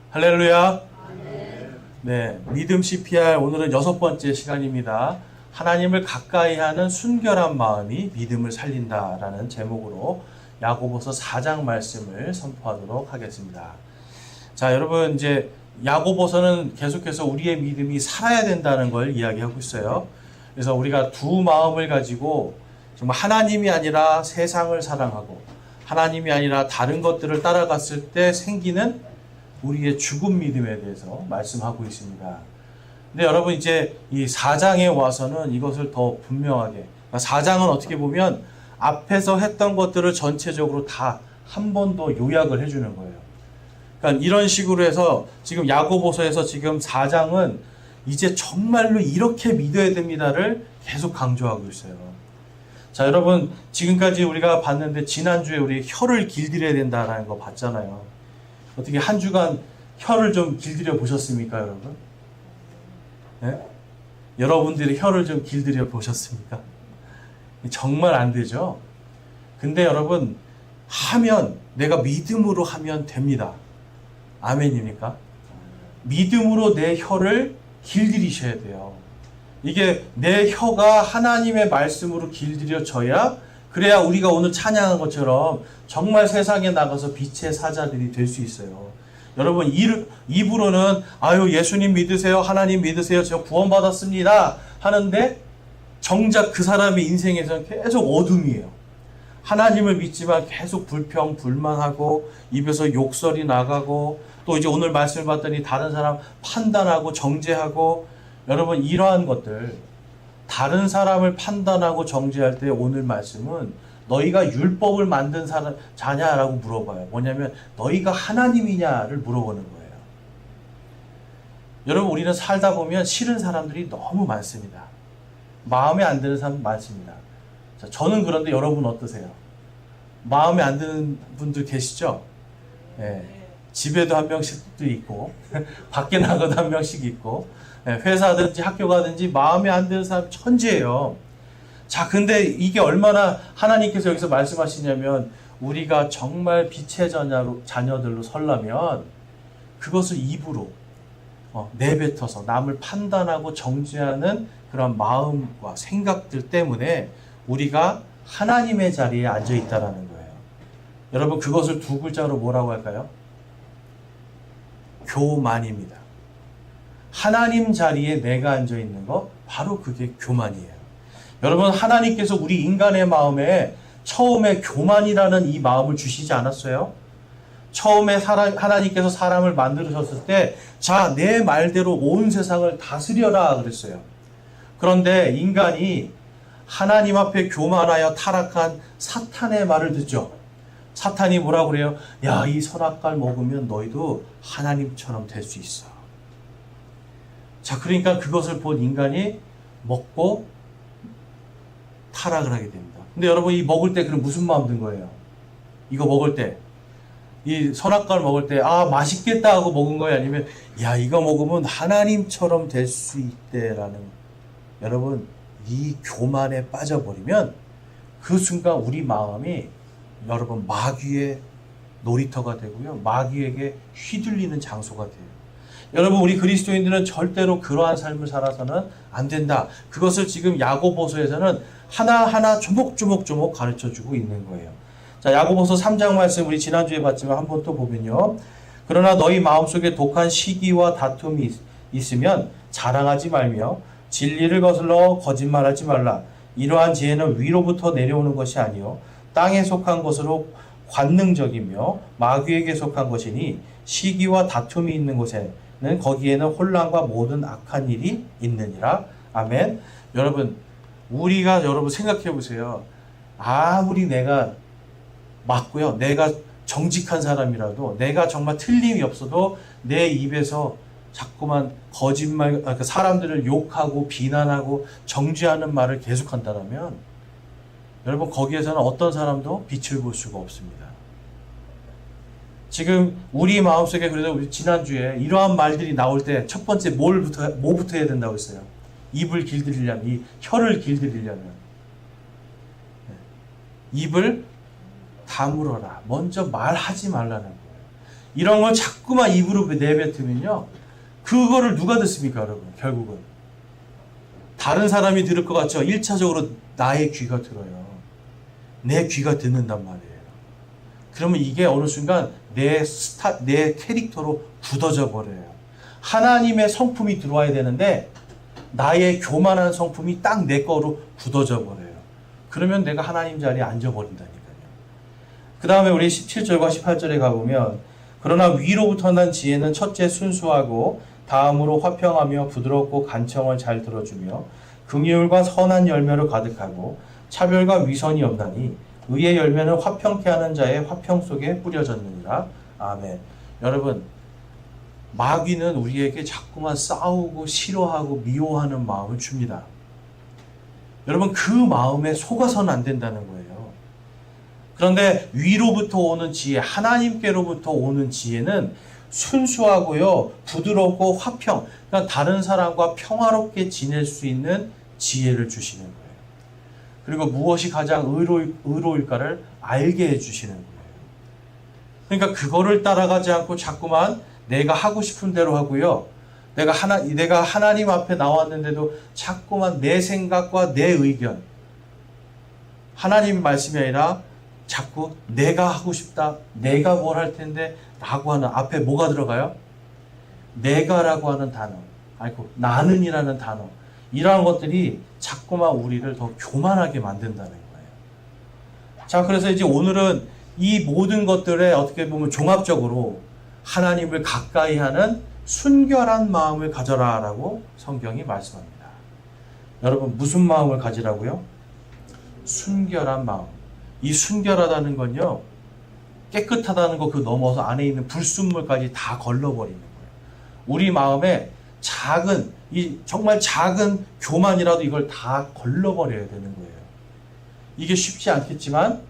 할렐루야. 네, 믿음 CPR 오늘은 6번째 시간입니다. 하나님을 가까이 하는 순결한 마음이 믿음을 살린다라는 제목으로 야고보서 4장 말씀을 선포하도록 하겠습니다. 자, 여러분 이제 야고보서는 계속해서 우리의 믿음이 살아야 된다는 걸 이야기하고 있어요. 그래서 우리가 두 마음을 가지고 정말 하나님이 아니라 세상을 사랑하고 하나님이 아니라 다른 것들을 따라갔을 때 생기는 우리의 죽은 믿음에 대해서 말씀하고 있습니다. 근데 여러분 이제 이 4장에 와서는 이것을 더 분명하게, 4장은 어떻게 보면 앞에서 했던 것들을 전체적으로 다 한 번 더 요약을 해주는 거예요. 그러니까 이런 식으로 해서 지금 야고보서에서 지금 4장은 이제 정말로 이렇게 믿어야 됩니다를 계속 강조하고 있어요. 자, 여러분 지금까지 우리가 봤는데 지난주에 우리 혀를 길들여야 된다는 거 봤잖아요. 어떻게 한 주간 혀를 좀 길들여 보셨습니까, 여러분? 네? 여러분들이 혀를 좀 길들여 보셨습니까? 정말 안 되죠? 근데 여러분, 내가 믿음으로 하면 됩니다. 아멘입니까? 믿음으로 내 혀를 길들이셔야 돼요. 이게 내 혀가 하나님의 말씀으로 길들여져야, 그래야 우리가 오늘 찬양한 것처럼 정말 세상에 나가서 빛의 사자들이 될 수 있어요. 여러분 입으로는 예수님 믿으세요, 하나님 믿으세요, 저 구원받았습니다 하는데 정작 그 사람의 인생에서는 계속 어둠이에요. 하나님을 믿지만 계속 불평, 불만하고 입에서 욕설이 나가고 또 이제 오늘 말씀을 봤더니 다른 사람 판단하고 정죄하고, 여러분 이러한 것들, 다른 사람을 판단하고 정죄할 때 오늘 말씀은 너희가 율법을 만든 자냐라고 물어봐요. 뭐냐면 너희가 하나님이냐를 물어보는 거예요. 여러분 우리는 살다 보면 싫은 사람들이 너무 많습니다. 마음에 안 드는 사람 많습니다. 자, 저는 그런데 여러분 어떠세요? 마음에 안 드는 분들 계시죠? 네. 집에도 한 명씩도 있고 밖에 나가도 한 명씩 있고, 회사든지 학교 가든지 마음에 안 드는 사람 천지예요. 자, 근데 이게 얼마나 하나님께서 여기서 말씀하시냐면 우리가 정말 빛의 자녀들로 서려면 그것을 입으로 내뱉어서 남을 판단하고 정죄하는 그런 마음과 생각들 때문에 우리가 하나님의 자리에 앉아 있다라는 거예요. 여러분 그것을 두 글자로 뭐라고 할까요? 교만입니다. 하나님 자리에 내가 앉아 있는 거, 바로 그게 교만이에요. 여러분 하나님께서 우리 인간의 마음에 처음에 교만이라는 이 마음을 주시지 않았어요? 처음에 하나님께서 사람을 만드셨을 때, 자, 내 말대로 온 세상을 다스려라 그랬어요. 그런데 인간이 하나님 앞에 교만하여 타락한 사탄의 말을 듣죠. 사탄이 뭐라고 그래요? 야, 이 선악과를 먹으면 너희도 하나님처럼 될 수 있어. 자, 그러니까 그것을 본 인간이 먹고 타락을 하게 됩니다. 근데 여러분 이 먹을 때 그럼 무슨 마음 든 거예요? 이거 먹을 때, 이 선악과를 먹을 때 맛있겠다 하고 먹은 거예요? 아니면 야, 이거 먹으면 하나님처럼 될 수 있대라는, 여러분 이 교만에 빠져버리면 그 순간 우리 마음이 여러분 마귀의 놀이터가 되고요, 마귀에게 휘둘리는 장소가 돼요. 여러분 우리 그리스도인들은 절대로 그러한 삶을 살아서는 안 된다. 그것을 지금 야고보서에서는 하나하나 조목조목 가르쳐주고 있는 거예요. 자, 야고보서 3장 말씀 우리 지난주에 봤지만 한번 또 보면요. 그러나 너희 마음속에 독한 시기와 다툼이 있으면 자랑하지 말며 진리를 거슬러 거짓말하지 말라. 이러한 지혜는 위로부터 내려오는 것이 아니요 땅에 속한 것으로 관능적이며 마귀에게 속한 것이니 시기와 다툼이 있는 곳에는 거기에는 혼란과 모든 악한 일이 있느니라. 아멘. 여러분 생각해 보세요. 아무리 내가 맞고요, 내가 정직한 사람이라도, 내가 정말 틀림이 없어도 내 입에서 자꾸만 거짓말, 사람들을 욕하고 비난하고 정죄하는 말을 계속한다면 여러분 거기에서는 어떤 사람도 빛을 볼 수가 없습니다. 지금 우리 마음속에, 그래도 우리 지난주에 이러한 말들이 나올 때 첫 번째 뭐부터 해야 된다고 했어요? 입을 길들이려면, 이 혀를 길들이려면 입을 다물어라. 먼저 말하지 말라는 거예요. 이런 걸 자꾸만 입으로 내뱉으면요, 그거를 누가 듣습니까, 여러분? 결국은 다른 사람이 들을 것 같죠. 1차적으로 나의 귀가 들어요. 내 귀가 듣는단 말이에요. 그러면 이게 어느 순간 내 캐릭터로 굳어져 버려요. 하나님의 성품이 들어와야 되는데 나의 교만한 성품이 딱 내 거로 굳어져 버려요. 그러면 내가 하나님 자리에 앉아버린다니까요. 그 다음에 우리 17절과 18절에 가보면, 그러나 위로부터 난 지혜는 첫째 순수하고 다음으로 화평하며 부드럽고 간청을 잘 들어주며 긍휼과 선한 열매로 가득하고 차별과 위선이 없나니 의의 열매는 화평케 하는 자의 화평 속에 뿌려졌느니라. 아멘. 여러분, 마귀는 우리에게 자꾸만 싸우고 싫어하고 미워하는 마음을 줍니다. 여러분, 그 마음에 속아서는 안 된다는 거예요. 그런데 위로부터 오는 지혜, 하나님께로부터 오는 지혜는 순수하고요, 부드럽고 화평, 그러니까 다른 사람과 평화롭게 지낼 수 있는 지혜를 주시는 거예요. 그리고 무엇이 가장 의로울까를 알게 해주시는 거예요. 그러니까 그거를 따라가지 않고 자꾸만 내가 하고 싶은 대로 하고요, 내가 하나님 앞에 나왔는데도 자꾸만 내 생각과 내 의견, 하나님 말씀이 아니라 자꾸 내가 하고 싶다, 내가 뭘 할 텐데 라고 하는, 앞에 뭐가 들어가요? 내가라고 하는 단어, 아이고 나는이라는 단어, 이러한 것들이 자꾸만 우리를 더 교만하게 만든다는 거예요. 자, 그래서 이제 오늘은 이 모든 것들에 어떻게 보면 종합적으로 하나님을 가까이 하는 순결한 마음을 가져라 라고 성경이 말씀합니다. 여러분, 무슨 마음을 가지라고요? 순결한 마음. 이 순결하다는 건요, 깨끗하다는 거 그 넘어서 안에 있는 불순물까지 다 걸러버리는 거예요. 우리 마음에 정말 작은 교만이라도 이걸 다 걸러버려야 되는 거예요. 이게 쉽지 않겠지만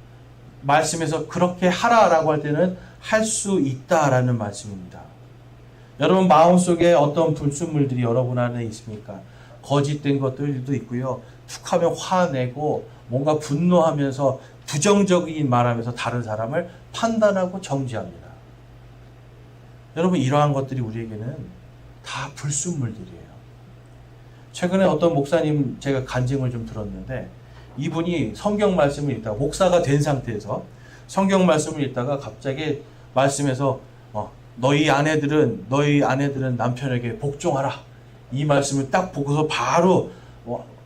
말씀에서 그렇게 하라라고 할 때는 할 수 있다라는 말씀입니다. 여러분, 마음속에 어떤 불순물들이 여러분 안에 있습니까? 거짓된 것들도 있고요, 툭하면 화내고 뭔가 분노하면서 부정적인 말하면서 다른 사람을 판단하고 정죄합니다. 여러분, 이러한 것들이 우리에게는 다 불순물들이에요. 최근에 어떤 목사님 제가 간증을 좀 들었는데, 이분이 성경 말씀을 읽다가, 목사가 된 상태에서 성경 말씀을 읽다가 갑자기 말씀에서 너희 아내들은 남편에게 복종하라, 이 말씀을 딱 보고서 바로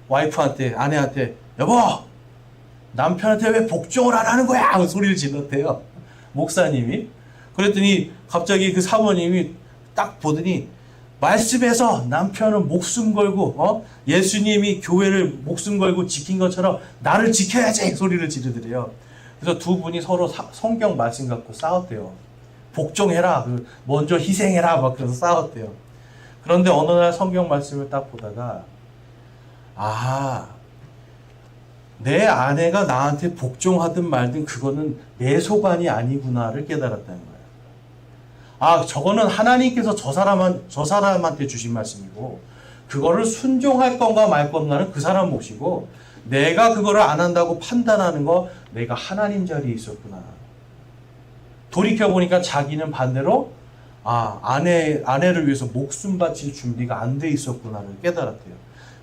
와이프한테, 아내한테, 여보, 남편한테 왜 복종을 안 하는 거야? 하고 소리를 질렀대요, 목사님이. 그랬더니 갑자기 그 사모님이 딱 보더니, 말씀에서 남편은 목숨 걸고 예수님이 교회를 목숨 걸고 지킨 것처럼 나를 지켜야지 소리를 지르더래요. 그래서 두 분이 서로 성경 말씀 갖고 싸웠대요. 복종해라, 먼저 희생해라, 막 그래서 싸웠대요. 그런데 어느 날 성경 말씀을 딱 보다가, 내 아내가 나한테 복종하든 말든 그거는 내 소관이 아니구나를 깨달았다는 거예요. 저거는 하나님께서 저 사람한테 주신 말씀이고, 그거를 순종할 건가 말 건가는 그 사람 몫이고, 내가 그거를 안 한다고 판단하는 거, 내가 하나님 자리에 있었구나. 돌이켜보니까 자기는 반대로 아내를 위해서 목숨 바칠 준비가 안 돼 있었구나를 깨달았대요.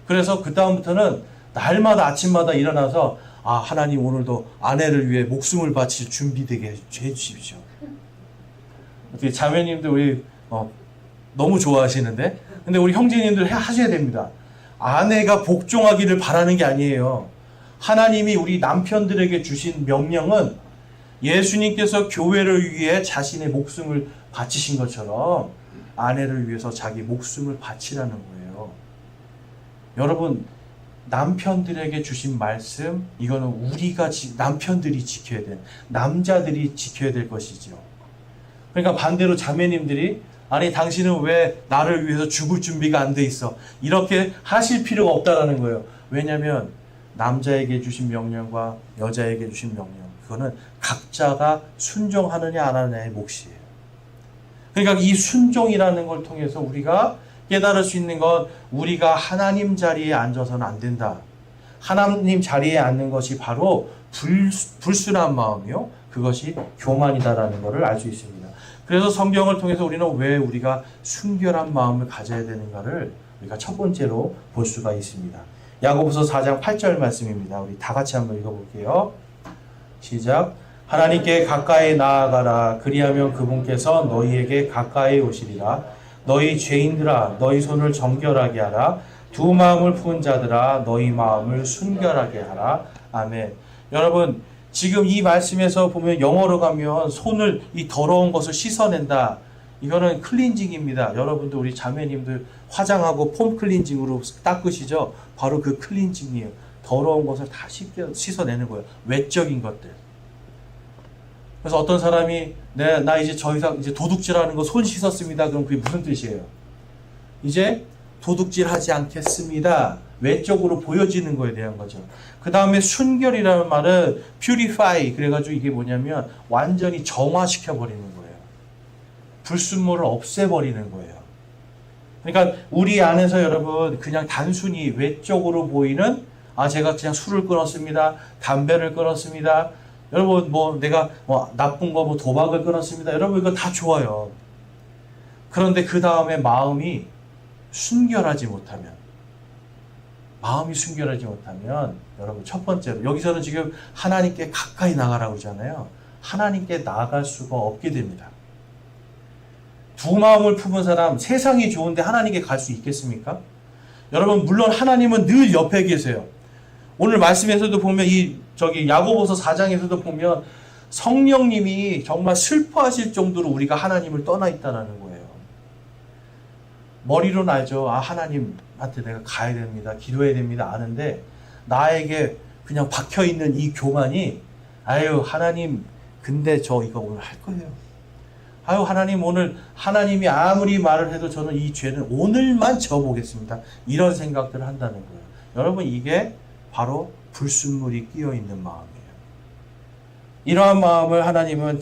그래서 그 다음부터는 날마다 아침마다 일어나서 하나님, 오늘도 아내를 위해 목숨을 바칠 준비되게 해주십시오. 어떻게 자매님들 우리 너무 좋아하시는데, 근데 우리 형제님들 하셔야 됩니다. 아내가 복종하기를 바라는 게 아니에요. 하나님이 우리 남편들에게 주신 명령은 예수님께서 교회를 위해 자신의 목숨을 바치신 것처럼 아내를 위해서 자기 목숨을 바치라는 거예요. 여러분, 남편들에게 주신 말씀, 이거는 남편들이 지켜야 돼, 남자들이 지켜야 될 것이죠. 그러니까 반대로 자매님들이, 아니 당신은 왜 나를 위해서 죽을 준비가 안 돼 있어, 이렇게 하실 필요가 없다라는 거예요. 왜냐하면 남자에게 주신 명령과 여자에게 주신 명령, 그거는 각자가 순종하느냐 안 하느냐의 몫이에요. 그러니까 이 순종이라는 걸 통해서 우리가 깨달을 수 있는 건, 우리가 하나님 자리에 앉아서는 안 된다. 하나님 자리에 앉는 것이 바로 불순한 마음이요, 그것이 교만이다라는 것을 알 수 있습니다. 그래서 성경을 통해서 우리는 왜 우리가 순결한 마음을 가져야 되는가를 우리가 첫 번째로 볼 수가 있습니다. 야고보서 4장 8절 말씀입니다. 우리 다 같이 한번 읽어볼게요. 시작. 하나님께 가까이 나아가라. 그리하면 그분께서 너희에게 가까이 오시리라. 너희 죄인들아, 너희 손을 정결하게 하라. 두 마음을 품은 자들아, 너희 마음을 순결하게 하라. 아멘. 여러분, 지금 이 말씀에서 보면 영어로 가면 손을, 이 더러운 것을 씻어낸다. 이거는 클린징입니다. 여러분들, 우리 자매님들 화장하고 폼 클린징으로 닦으시죠? 바로 그 클린징이에요. 더러운 것을 다 씻어내는 거예요. 외적인 것들. 그래서 어떤 사람이 나 이제 더 이상 이제 도둑질하는 거 손 씻었습니다. 그럼 그게 무슨 뜻이에요? 이제 도둑질하지 않겠습니다. 외적으로 보여지는 거에 대한 거죠. 그 다음에 순결이라는 말은 purify, 그래가지고 이게 뭐냐면 완전히 정화시켜 버리는 거예요. 불순물을 없애버리는 거예요. 그러니까 우리 안에서 여러분 그냥 단순히 외적으로 보이는 제가 그냥 술을 끊었습니다. 담배를 끊었습니다. 여러분 내가 나쁜 거 도박을 끊었습니다. 여러분 이거 다 좋아요. 그런데 그 다음에 마음이 순결하지 못하면 여러분 첫 번째로 여기서는 지금 하나님께 가까이 나가라고 하잖아요. 하나님께 나아갈 수가 없게 됩니다. 두 마음을 품은 사람 세상이 좋은데 하나님께 갈 수 있겠습니까? 여러분 물론 하나님은 늘 옆에 계세요. 오늘 말씀에서도 보면 야고보서 4장에서도 보면 성령님이 정말 슬퍼하실 정도로 우리가 하나님을 떠나 있다는 거예요. 머리로는 알죠. 하나님한테 내가 가야 됩니다. 기도해야 됩니다. 아는데 나에게 그냥 박혀있는 이 교만이 하나님 근데 저 이거 오늘 할 거예요. 하나님 오늘 하나님이 아무리 말을 해도 저는 이 죄는 오늘만 져보겠습니다. 이런 생각들을 한다는 거예요. 여러분 이게 바로 불순물이 끼어있는 마음이에요. 이러한 마음을 하나님은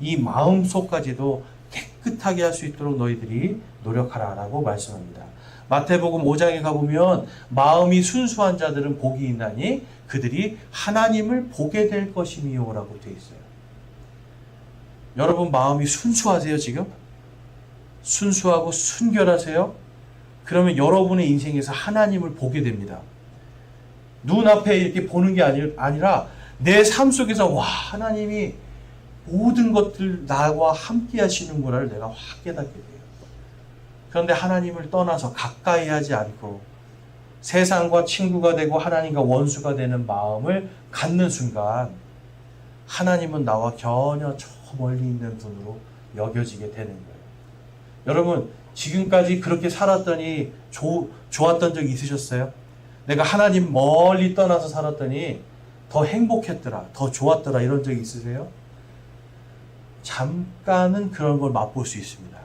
이 마음속까지도 깨끗하게 할 수 있도록 너희들이 노력하라라고 말씀합니다. 마태복음 5장에 가보면 마음이 순수한 자들은 복이 있나니 그들이 하나님을 보게 될 것이니요라고 되어 있어요. 여러분 마음이 순수하세요 지금? 순수하고 순결하세요? 그러면 여러분의 인생에서 하나님을 보게 됩니다. 눈앞에 이렇게 보는 게 아니라 내 삶 속에서 하나님이 모든 것들 나와 함께 하시는구나를 내가 확 깨닫게 돼요. 그런데 하나님을 떠나서 가까이 하지 않고 세상과 친구가 되고 하나님과 원수가 되는 마음을 갖는 순간 하나님은 나와 전혀 저 멀리 있는 분으로 여겨지게 되는 거예요. 여러분 지금까지 그렇게 살았더니 좋았던 적 있으셨어요? 내가 하나님 멀리 떠나서 살았더니 더 행복했더라, 더 좋았더라 이런 적 있으세요? 잠깐은 그런 걸 맛볼 수 있습니다.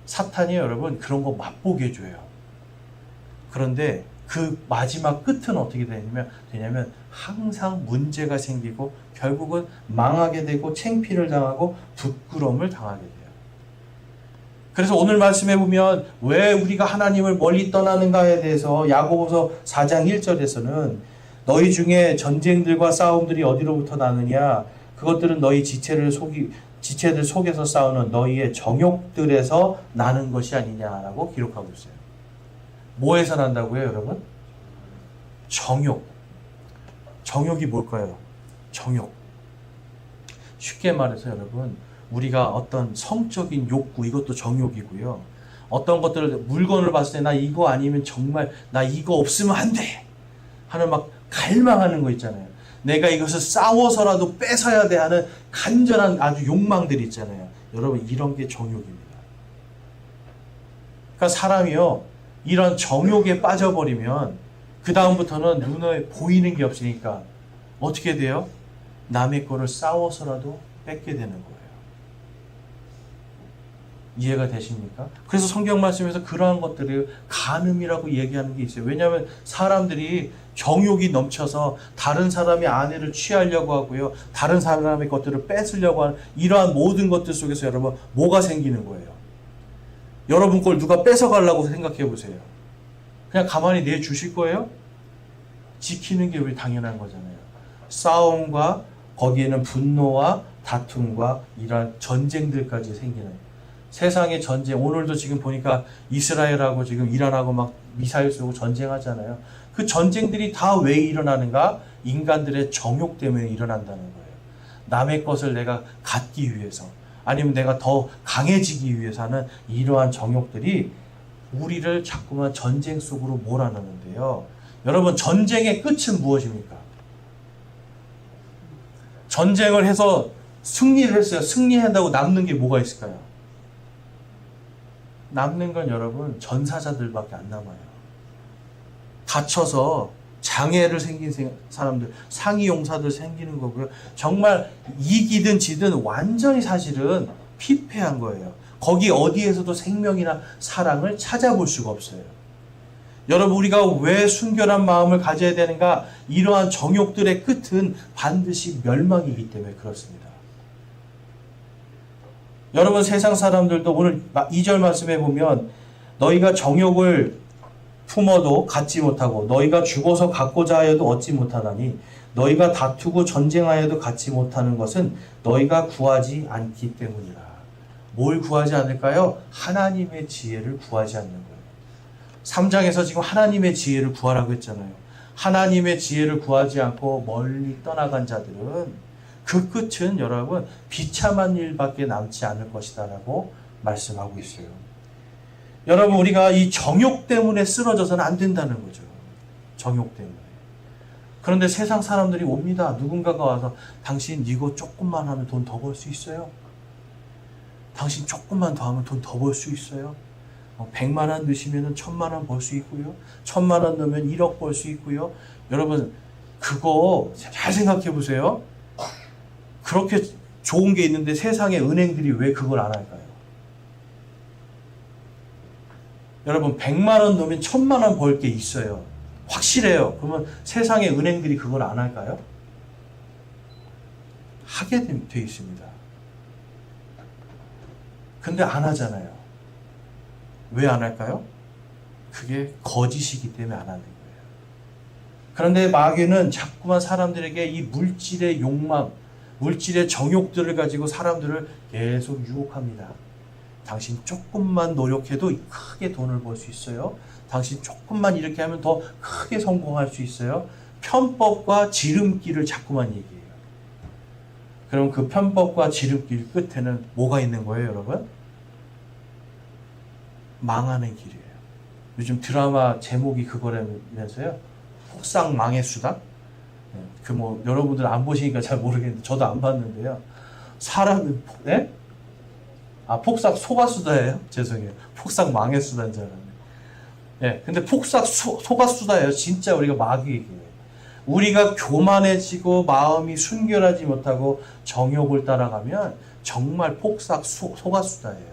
사탄이 여러분 그런 거 맛보게 해줘요. 그런데 그 마지막 끝은 어떻게 되냐면 항상 문제가 생기고 결국은 망하게 되고 창피를 당하고 부끄러움을 당하게 돼요. 그래서 오늘 말씀해 보면 왜 우리가 하나님을 멀리 떠나는가에 대해서 야고보서 4장 1절에서는 너희 중에 전쟁들과 싸움들이 어디로부터 나느냐 그것들은 너희 지체들 속에서 싸우는 너희의 정욕들에서 나는 것이 아니냐라고 기록하고 있어요. 뭐에서 난다고요, 여러분? 정욕. 정욕이 뭘까요? 정욕. 쉽게 말해서 여러분, 우리가 어떤 성적인 욕구, 이것도 정욕이고요. 어떤 것들을, 물건을 봤을 때 나 이거 아니면 정말 나 이거 없으면 안 돼! 하는 막 갈망하는 거 있잖아요. 내가 이것을 싸워서라도 뺏어야 돼 하는 간절한 아주 욕망들이 있잖아요. 여러분, 이런 게 정욕입니다. 그러니까 사람이요, 이런 정욕에 빠져버리면 그 다음부터는 눈에 보이는 게 없으니까 어떻게 돼요? 남의 거를 싸워서라도 뺏게 되는 거예요. 이해가 되십니까? 그래서 성경 말씀에서 그러한 것들을 간음이라고 얘기하는 게 있어요. 왜냐하면 사람들이 정욕이 넘쳐서 다른 사람의 아내를 취하려고 하고요. 다른 사람의 것들을 뺏으려고 하는 이러한 모든 것들 속에서 여러분 뭐가 생기는 거예요? 여러분 걸 누가 뺏어가려고 생각해 보세요. 그냥 가만히 내주실 거예요? 지키는 게 우리 당연한 거잖아요. 싸움과 거기에는 분노와 다툼과 이러한 전쟁들까지 생기는 세상의 전쟁. 오늘도 지금 보니까 이스라엘하고 지금 이란하고 막 미사일 쏘고 전쟁하잖아요. 그 전쟁들이 다 왜 일어나는가? 인간들의 정욕 때문에 일어난다는 거예요. 남의 것을 내가 갖기 위해서, 아니면 내가 더 강해지기 위해서 하는 이러한 정욕들이 우리를 자꾸만 전쟁 속으로 몰아넣는데요. 여러분, 전쟁의 끝은 무엇입니까? 전쟁을 해서 승리를 했어요. 승리한다고 남는 게 뭐가 있을까요? 남는 건 여러분, 전사자들밖에 안 남아요. 다쳐서 장애를 생긴 사람들, 상위 용사들 생기는 거고요. 정말 이기든 지든 완전히 사실은 피폐한 거예요. 거기 어디에서도 생명이나 사랑을 찾아볼 수가 없어요. 여러분, 우리가 왜 순결한 마음을 가져야 되는가? 이러한 정욕들의 끝은 반드시 멸망이기 때문에 그렇습니다. 여러분, 세상 사람들도 오늘 2절 말씀에 보면 너희가 정욕을 품어도 갖지 못하고 너희가 죽어서 갖고자 하여도 얻지 못하나니 너희가 다투고 전쟁하여도 갖지 못하는 것은 너희가 구하지 않기 때문이라. 뭘 구하지 않을까요? 하나님의 지혜를 구하지 않는 거예요. 3장에서 지금 하나님의 지혜를 구하라고 했잖아요. 하나님의 지혜를 구하지 않고 멀리 떠나간 자들은 그 끝은 여러분 비참한 일밖에 남지 않을 것이다 라고 말씀하고 있어요. 여러분, 우리가 이 정욕 때문에 쓰러져서는 안 된다는 거죠. 정욕 때문에. 그런데 세상 사람들이 옵니다. 누군가가 와서 당신 이거 조금만 하면 돈 더 벌 수 있어요? 당신 조금만 더 하면 돈 더 벌 수 있어요? 100만 원 넣으시면 1000만 원 벌 수 있고요. 1000만 원 넣으면 1억 벌 수 있고요. 여러분, 그거 잘 생각해 보세요. 그렇게 좋은 게 있는데 세상의 은행들이 왜 그걸 안 할까요? 여러분, 100만 원 넣으면 1000만 원 벌 게 있어요. 확실해요. 그러면 세상의 은행들이 그걸 안 할까요? 하게 돼 있습니다. 근데 안 하잖아요. 왜 안 할까요? 그게 거짓이기 때문에 안 하는 거예요. 그런데 마귀는 자꾸만 사람들에게 이 물질의 욕망, 물질의 정욕들을 가지고 사람들을 계속 유혹합니다. 당신 조금만 노력해도 크게 돈을 벌 수 있어요. 당신 조금만 이렇게 하면 더 크게 성공할 수 있어요. 편법과 지름길을 자꾸만 얘기해요. 그럼 그 편법과 지름길 끝에는 뭐가 있는 거예요, 여러분? 망하는 길이에요. 요즘 드라마 제목이 그거라면서요. 폭삭 망의 수다? 여러분들 안 보시니까 잘 모르겠는데 저도 안 봤는데요. 사람은 폭삭 소가수다예요? 죄송해요. 폭삭 망의 수다인 줄 알았네. 근데 폭삭 소가수다예요. 진짜 우리가 마귀에게. 우리가 교만해지고 마음이 순결하지 못하고 정욕을 따라가면 정말 폭삭 소가수다예요.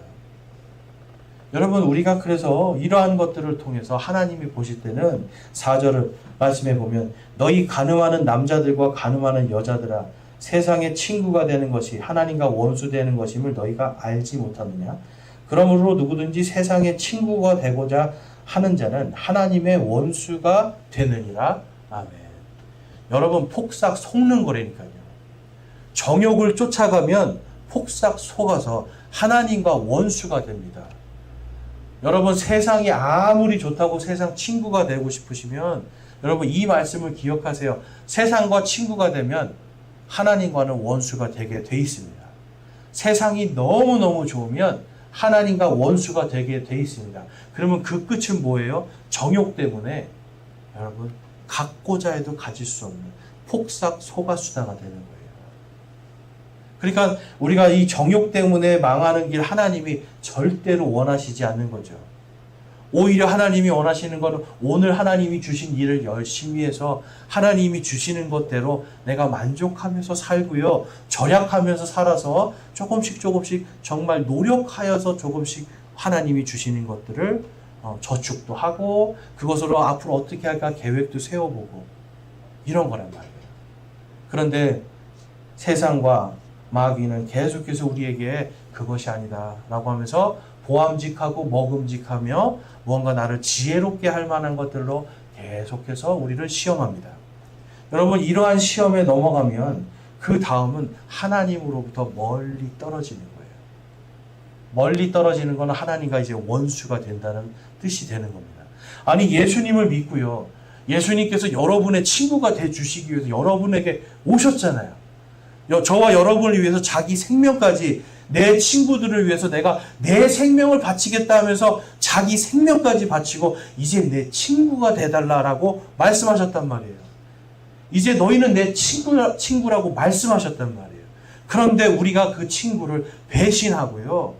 여러분, 우리가 그래서 이러한 것들을 통해서 하나님이 보실 때는 4절을 말씀해 보면 너희 간음하는 남자들과 간음하는 여자들아 세상의 친구가 되는 것이 하나님과 원수 되는 것임을 너희가 알지 못하느냐? 그러므로 누구든지 세상의 친구가 되고자 하는 자는 하나님의 원수가 되느니라. 아멘. 여러분, 폭삭 속는 거라니까요. 정욕을 쫓아가면 폭삭 속아서 하나님과 원수가 됩니다. 여러분, 세상이 아무리 좋다고 세상 친구가 되고 싶으시면 여러분 이 말씀을 기억하세요. 세상과 친구가 되면 하나님과는 원수가 되게 돼 있습니다. 세상이 너무너무 좋으면 하나님과 원수가 되게 돼 있습니다. 그러면 그 끝은 뭐예요? 정욕 때문에 여러분 갖고자 해도 가질 수 없는 폭삭 소가수다가 되는 거예요. 그러니까 우리가 이 정욕 때문에 망하는 길 하나님이 절대로 원하시지 않는 거죠. 오히려 하나님이 원하시는 것은 오늘 하나님이 주신 일을 열심히 해서 하나님이 주시는 것대로 내가 만족하면서 살고요. 절약하면서 살아서 조금씩 정말 노력하여서 조금씩 하나님이 주시는 것들을 저축도 하고 그것으로 앞으로 어떻게 할까 계획도 세워보고 이런 거란 말이에요. 그런데 세상과 마귀는 계속해서 우리에게 그것이 아니다 라고 하면서 보암직하고 먹음직하며 무언가 나를 지혜롭게 할 만한 것들로 계속해서 우리를 시험합니다. 여러분, 이러한 시험에 넘어가면 그 다음은 하나님으로부터 멀리 떨어지는 거예요. 멀리 떨어지는 건 하나님과 이제 원수가 된다는 뜻이 되는 겁니다. 아니, 예수님을 믿고요. 예수님께서 여러분의 친구가 돼 주시기 위해서 여러분에게 오셨잖아요. 저와 여러분을 위해서 자기 생명까지, 내 친구들을 위해서 내가 내 생명을 바치겠다 하면서 자기 생명까지 바치고 이제 내 친구가 돼달라라고 말씀하셨단 말이에요. 이제 너희는 내 친구라고 말씀하셨단 말이에요. 그런데 우리가 그 친구를 배신하고요.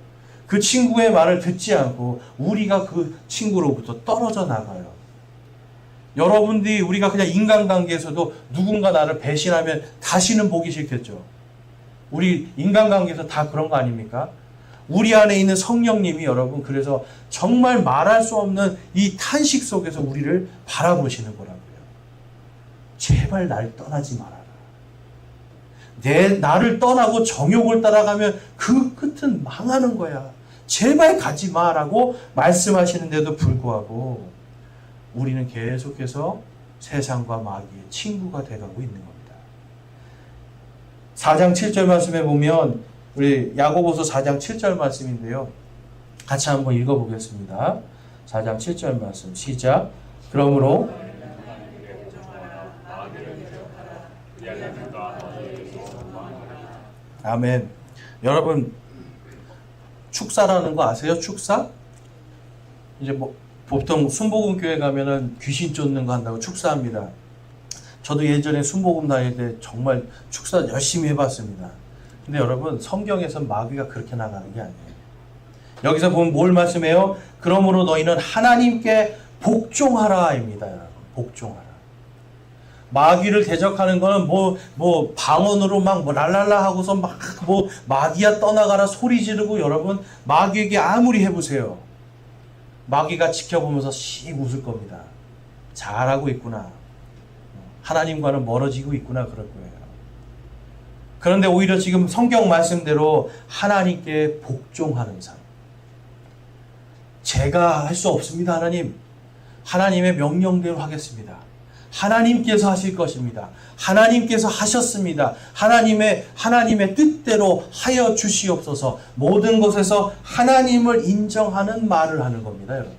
그 친구의 말을 듣지 않고 우리가 그 친구로부터 떨어져 나가요. 여러분들이, 우리가 그냥 인간관계에서도 누군가 나를 배신하면 다시는 보기 싫겠죠. 우리 인간관계에서 다 그런 거 아닙니까? 우리 안에 있는 성령님이 여러분, 그래서 정말 말할 수 없는 이 탄식 속에서 우리를 바라보시는 거라고요. 제발 날 떠나지 말아라. 나를 떠나고 정욕을 따라가면 그 끝은 망하는 거야. 제발 가지 마라고 말씀하시는데도 불구하고 우리는 계속해서 세상과 마귀의 친구가 돼가고 있는 겁니다. 4장 7절 말씀에 보면, 우리 야고보서 4장 7절 말씀인데요. 같이 한번 읽어보겠습니다. 4장 7절 말씀 시작. 그러므로 아멘. 여러분, 축사라는 거 아세요? 축사? 이제 보통 순복음교회 가면은 귀신 쫓는 거 한다고 축사합니다. 저도 예전에 순복음 다닐 때 정말 축사 열심히 해봤습니다. 근데 여러분, 성경에서 마귀가 그렇게 나가는 게 아니에요. 여기서 보면 뭘 말씀해요? 그러므로 너희는 하나님께 복종하라입니다. 복종하라. 마귀를 대적하는 거는 방언으로 랄랄라 하고서 마귀야 떠나가라 소리 지르고, 여러분, 마귀에게 아무리 해보세요. 마귀가 지켜보면서 씩 웃을 겁니다. 잘하고 있구나. 하나님과는 멀어지고 있구나, 그럴 거예요. 그런데 오히려 지금 성경 말씀대로 하나님께 복종하는 삶. 제가 할 수 없습니다, 하나님. 하나님의 명령대로 하겠습니다. 하나님께서 하실 것입니다. 하나님께서 하셨습니다. 하나님의 뜻대로 하여 주시옵소서. 모든 것에서 하나님을 인정하는 말을 하는 겁니다, 여러분.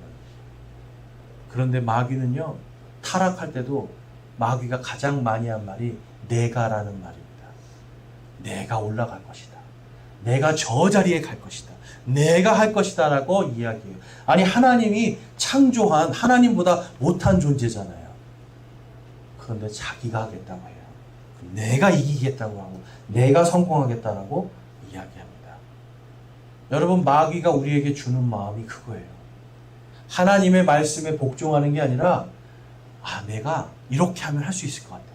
그런데 마귀는요, 타락할 때도 마귀가 가장 많이 한 말이 내가라는 말입니다. 내가 올라갈 것이다. 내가 저 자리에 갈 것이다. 내가 할 것이다 라고 이야기해요. 아니, 하나님이 창조한, 하나님보다 못한 존재잖아요. 그런데 자기가 하겠다고 해요. 내가 이기겠다고 하고 내가 성공하겠다라고 이야기합니다. 여러분, 마귀가 우리에게 주는 마음이 그거예요. 하나님의 말씀에 복종하는 게 아니라, 내가 이렇게 하면 할 수 있을 것 같아.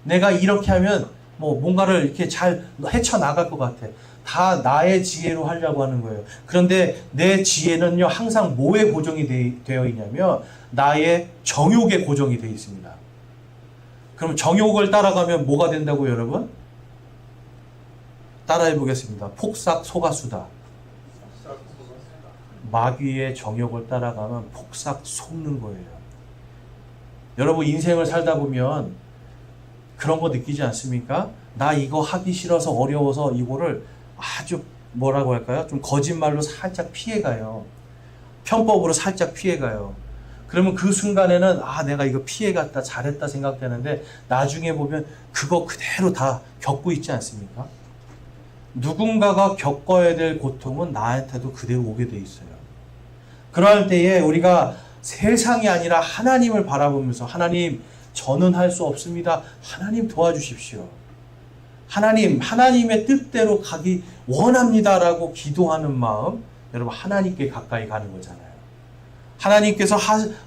내가 이렇게 하면 뭔가를 이렇게 잘 헤쳐나갈 것 같아. 다 나의 지혜로 하려고 하는 거예요. 그런데 내 지혜는요, 항상 뭐에 고정이 되어 있냐면 나의 정욕에 고정이 되어 있습니다. 그럼 정욕을 따라가면 뭐가 된다고, 여러분? 따라해 보겠습니다. 폭삭 속았수다. 마귀의 정욕을 따라가면 폭삭 속는 거예요. 여러분, 인생을 살다 보면 그런 거 느끼지 않습니까? 나 이거 하기 싫어서 어려워서 이거를 아주 뭐라고 할까요? 좀 거짓말로 살짝 피해가요. 편법으로 살짝 피해가요. 그러면 그 순간에는 내가 이거 피해갔다, 잘했다 생각되는데 나중에 보면 그거 그대로 다 겪고 있지 않습니까? 누군가가 겪어야 될 고통은 나한테도 그대로 오게 돼 있어요. 그럴 때에 우리가 세상이 아니라 하나님을 바라보면서, 하나님, 저는 할 수 없습니다. 하나님 도와주십시오. 하나님의 뜻대로 가기 원합니다라고 기도하는 마음, 여러분, 하나님께 가까이 가는 거잖아요. 하나님께서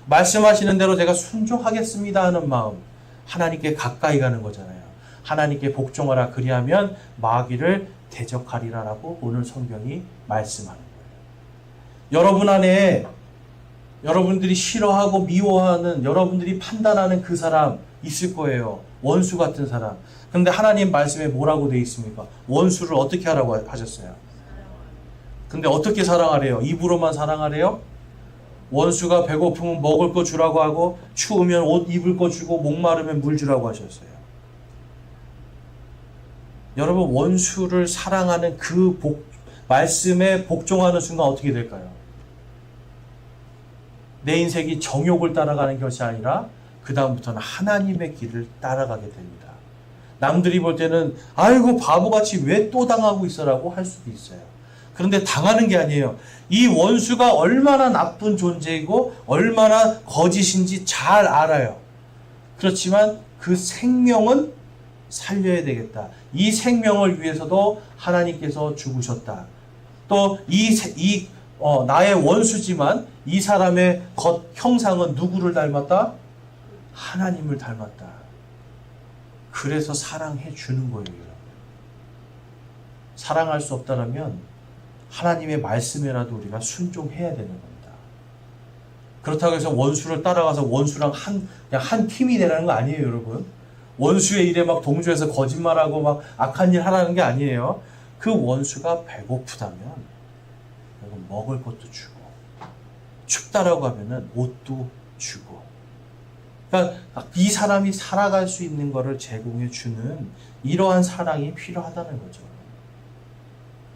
말씀하시는 대로 제가 순종하겠습니다 하는 마음, 하나님께 가까이 가는 거잖아요. 하나님께 복종하라, 그리하면 마귀를 대적하리라라고 오늘 성경이 말씀하는 거예요. 여러분 안에 여러분들이 싫어하고 미워하는, 여러분들이 판단하는 그 사람 있을 거예요. 원수 같은 사람. 그런데 하나님 말씀에 뭐라고 되어 있습니까? 원수를 어떻게 하라고 하셨어요? 근데 어떻게 사랑하래요? 입으로만 사랑하래요? 원수가 배고프면 먹을 거 주라고 하고, 추우면 옷 입을 거 주고, 목마르면 물 주라고 하셨어요. 여러분 원수를 사랑하는 그 말씀에 복종하는 순간 어떻게 될까요? 내 인생이 정욕을 따라가는 것이 아니라 그 다음부터는 하나님의 길을 따라가게 됩니다. 남들이 볼 때는 아이고 바보같이 왜 또 당하고 있어라고 할 수도 있어요. 그런데 당하는 게 아니에요. 이 원수가 얼마나 나쁜 존재이고 얼마나 거짓인지 잘 알아요. 그렇지만 그 생명은 살려야 되겠다. 이 생명을 위해서도 하나님께서 죽으셨다. 또 나의 원수지만 이 사람의 겉 형상은 누구를 닮았다? 하나님을 닮았다. 그래서 사랑해 주는 거예요. 사랑할 수 없다면 하나님의 말씀에라도 우리가 순종해야 되는 겁니다. 그렇다고 해서 원수를 따라가서 원수랑 그냥 한 팀이 되라는 거 아니에요, 여러분. 원수의 일에 막 동조해서 거짓말하고 막 악한 일 하라는 게 아니에요. 그 원수가 배고프다면 먹을 것도 주고, 춥다라고 하면은 옷도 주고, 그러니까 이 사람이 살아갈 수 있는 것을 제공해 주는 이러한 사랑이 필요하다는 거죠.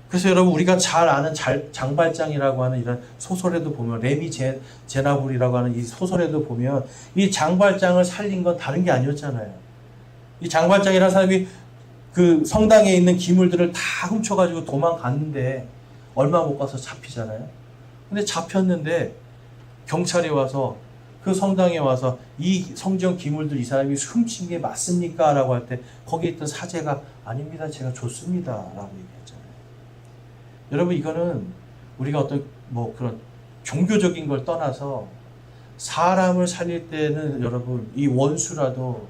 그래서 여러분 우리가 잘 아는 장발장이라고 하는 이런 소설에도 보면 레미 제나블이라고 하는 이 소설에도 보면 이 장발장을 살린 건 다른 게 아니었잖아요. 이 장발장이라는 사람이 그 성당에 있는 기물들을 다 훔쳐가지고 도망갔는데 얼마 못 가서 잡히잖아요. 근데 잡혔는데 경찰이 와서 그 성당에 와서 이 성전 기물들 이 사람이 훔친 게 맞습니까? 라고 할 때 거기에 있던 사제가 아닙니다. 제가 줬습니다. 라고 얘기했잖아요. 여러분 이거는 우리가 어떤 그런 종교적인 걸 떠나서 사람을 살릴 때는 여러분 이 원수라도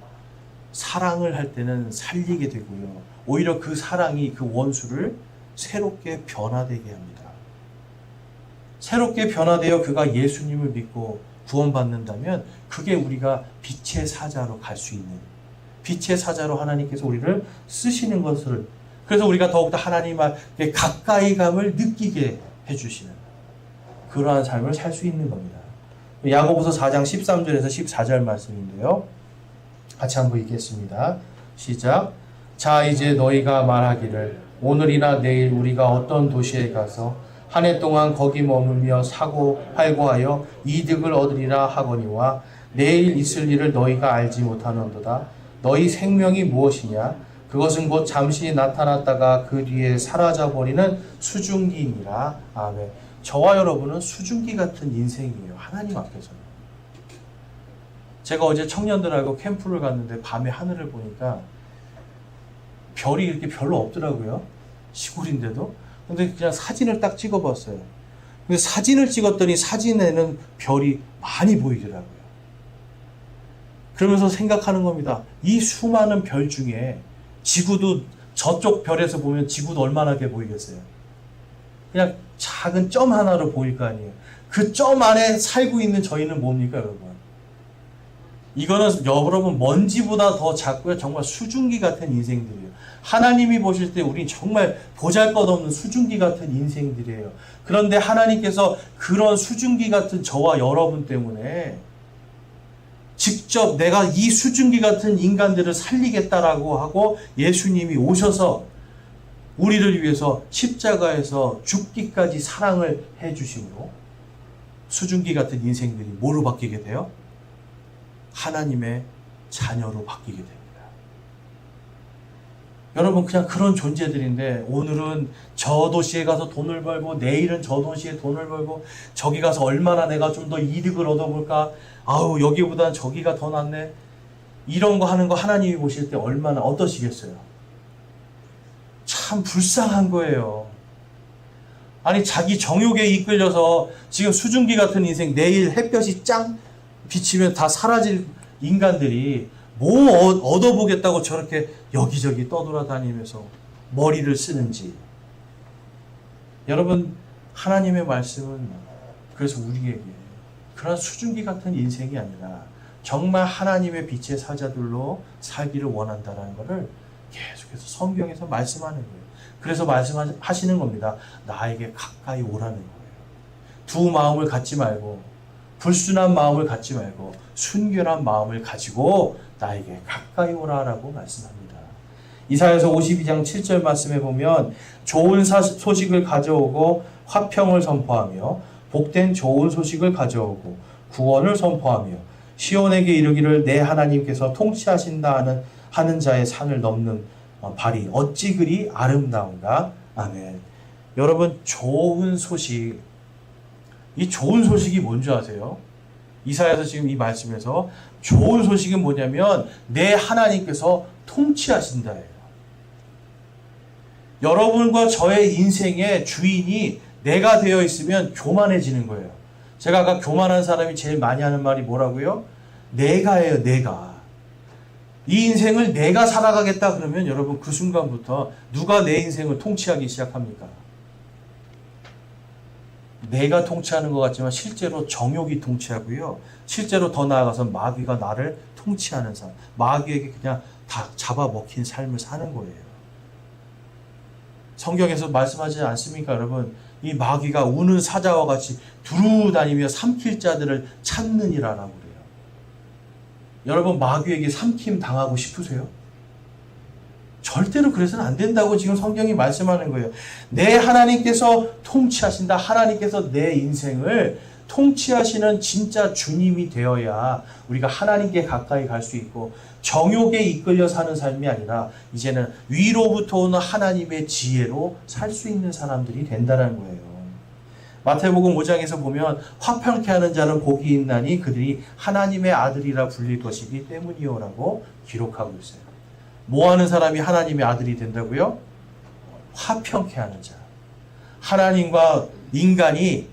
사랑을 할 때는 살리게 되고요. 오히려 그 사랑이 그 원수를 새롭게 변화되게 합니다. 새롭게 변화되어 그가 예수님을 믿고 구원받는다면 그게 우리가 빛의 사자로 갈 수 있는, 빛의 사자로 하나님께서 우리를 쓰시는 것을, 그래서 우리가 더욱더 하나님께 가까이 감을 느끼게 해주시는 그러한 삶을 살 수 있는 겁니다. 야고보서 4장 13절에서 14절 말씀인데요. 같이 한번 읽겠습니다. 시작. 자 이제 너희가 말하기를 오늘이나 내일 우리가 어떤 도시에 가서 한 해 동안 거기 머물며 사고 팔고 하여 이득을 얻으리라 하거니와 내일 있을 일을 너희가 알지 못하는도다. 너희 생명이 무엇이냐? 그것은 곧 잠시 나타났다가 그 뒤에 사라져버리는 수증기이니라. 아멘. 저와 여러분은 수증기 같은 인생이에요. 하나님 앞에서는. 제가 어제 청년들하고 캠프를 갔는데 밤에 하늘을 보니까 별이 이렇게 별로 없더라고요. 시골인데도. 근데 그냥 사진을 딱 찍어봤어요. 근데 사진을 찍었더니 사진에는 별이 많이 보이더라고요. 그러면서 생각하는 겁니다. 이 수많은 별 중에 지구도 저쪽 별에서 보면 지구도 얼마나게 보이겠어요. 그냥 작은 점 하나로 보일 거 아니에요. 그 점 안에 살고 있는 저희는 뭡니까 여러분? 이거는 여러분 먼지보다 더 작고요. 정말 수증기 같은 인생들이에요. 하나님이 보실 때 우린 정말 보잘것없는 수증기 같은 인생들이에요. 그런데 하나님께서 그런 수증기 같은 저와 여러분 때문에 직접 내가 이 수증기 같은 인간들을 살리겠다라고 하고 예수님이 오셔서 우리를 위해서 십자가에서 죽기까지 사랑을 해주심으로 수증기 같은 인생들이 뭐로 바뀌게 돼요? 하나님의 자녀로 바뀌게 됩니다. 여러분 그냥 그런 존재들인데 오늘은 저 도시에 가서 돈을 벌고 내일은 저 도시에 돈을 벌고 저기 가서 얼마나 내가 좀 더 이득을 얻어볼까? 아우 여기보단 저기가 더 낫네. 이런 거 하는 거 하나님이 보실 때 얼마나 어떠시겠어요? 참 불쌍한 거예요. 아니 자기 정욕에 이끌려서 지금 수증기 같은 인생 내일 햇볕이 짱 비치면 다 사라질 인간들이 뭐 얻어보겠다고 저렇게 여기저기 떠돌아다니면서 머리를 쓰는지. 여러분 하나님의 말씀은 그래서 우리에게 그런 수증기 같은 인생이 아니라 정말 하나님의 빛의 사자들로 살기를 원한다는 것을 계속해서 성경에서 말씀하는 거예요. 그래서 말씀하시는 겁니다. 나에게 가까이 오라는 거예요. 두 마음을 갖지 말고 불순한 마음을 갖지 말고 순결한 마음을 가지고 나에게 가까이 오라라고 말씀합니다. 이사야서 52장 7절 말씀에 보면 좋은 소식을 가져오고 화평을 선포하며 복된 좋은 소식을 가져오고 구원을 선포하며 시온에게 이르기를 내 하나님께서 통치하신다 하는 자의 산을 넘는 발이 어찌 그리 아름다운가. 아멘. 여러분, 좋은 소식, 이 좋은 소식이 뭔지 아세요? 이사야서 지금 이 말씀에서 좋은 소식은 뭐냐면 내 하나님께서 통치하신다예요. 여러분과 저의 인생의 주인이 내가 되어 있으면 교만해지는 거예요. 제가 아까 교만한 사람이 제일 많이 하는 말이 뭐라고요? 내가예요, 내가. 이 인생을 내가 살아가겠다 그러면 여러분 그 순간부터 누가 내 인생을 통치하기 시작합니까? 내가 통치하는 것 같지만 실제로 정욕이 통치하고요. 실제로 더 나아가서 마귀가 나를 통치하는 삶, 마귀에게 그냥 다 잡아먹힌 삶을 사는 거예요. 성경에서 말씀하지 않습니까, 여러분? 이 마귀가 우는 사자와 같이 두루 다니며 삼킬 자들을 찾느니라라고 그래요. 여러분, 마귀에게 삼킴 당하고 싶으세요? 절대로 그래서는 안 된다고 지금 성경이 말씀하는 거예요. 내 하나님께서 통치하신다. 하나님께서 내 인생을 통치하시는 진짜 주님이 되어야 우리가 하나님께 가까이 갈 수 있고 정욕에 이끌려 사는 삶이 아니라 이제는 위로부터 오는 하나님의 지혜로 살 수 있는 사람들이 된다는 거예요. 마태복음 5장에서 보면 화평케 하는 자는 복이 있나니 그들이 하나님의 아들이라 불릴 것이기 때문이요라고 기록하고 있어요. 뭐 하는 사람이 하나님의 아들이 된다고요? 화평케 하는 자. 하나님과 인간이